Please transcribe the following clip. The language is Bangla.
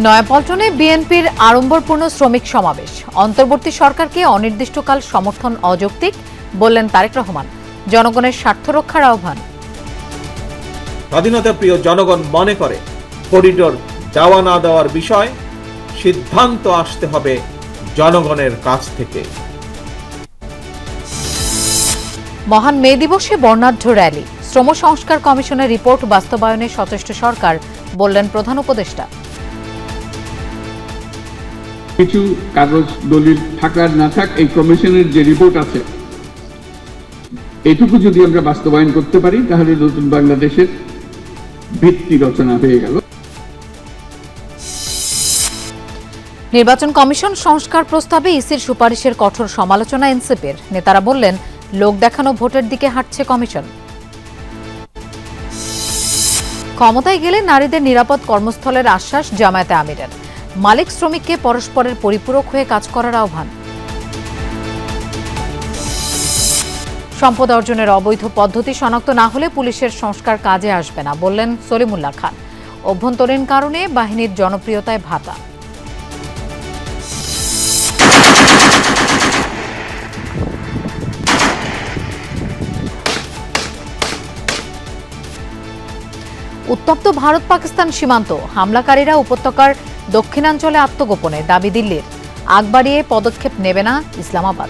নয়াপল্টনে বিএনপির আড়ম্বরপূর্ণ শ্রমিক সমাবেশ। অন্তর্বর্তী সরকারকে অনির্দিষ্টকাল সমর্থন অযৌক্তিক বললেন তারেক রহমান। জনগণের স্বার্থ রক্ষার আহ্বান। স্বাধীনতা প্রিয় জনগণ মনে করে করিডোর দেওয়া না দেওয়ার বিষয় সিদ্ধান্ত আসতে হবে জনগণের কাছ থেকে। মহান মে দিবসে বর্ণাঢ্য র্যালি। শ্রম সংস্কার কমিশনের রিপোর্ট বাস্তবায়নে সচেষ্ট সরকার বললেন প্রধান উপদেষ্টা। কিছু কাগজ দলিল থাকার না থাক এই কমিশনের যে রিপোর্ট আছে এটুকু যদি আমরা বাস্তবায়ন করতে পারি তাহলে নতুন বাংলাদেশের ভিত্তি রচনা হয়ে গেল। নির্বাচন কমিশন সংস্কার প্রস্তাবে ইসির সুপারিশের কঠোর সমালোচনা এনসিপির। নেতারা বললেন, লোক দেখানো ভোটের দিকে হাঁটছে কমিশন। ক্ষমতায় গেলে নারীদের নিরাপদ কর্মস্থলের আশ্বাস জামায়াতে আমিরের। মালিক শ্রমিককে পরস্পরের পরিপূরক হয়ে কাজ করার আহ্বান। সম্পদ অর্জনের অবৈধ পদ্ধতি শনাক্ত না হলে পুলিশের সংস্কার কাজে আসবে না বললেন সলিমুল্লাহ খান। অভ্যন্তরীণ কারণে বাহিনীর জনপ্রিয়তায় ভাতা। উত্তপ্ত ভারত পাকিস্তান সীমান্ত। হামলাকারীরা উপত্যকার দক্ষিণাঞ্চলে আত্মগোপনে, দাবি দিল্লির। আগ বাড়িয়ে পদক্ষেপ নেবে না ইসলামাবাদ।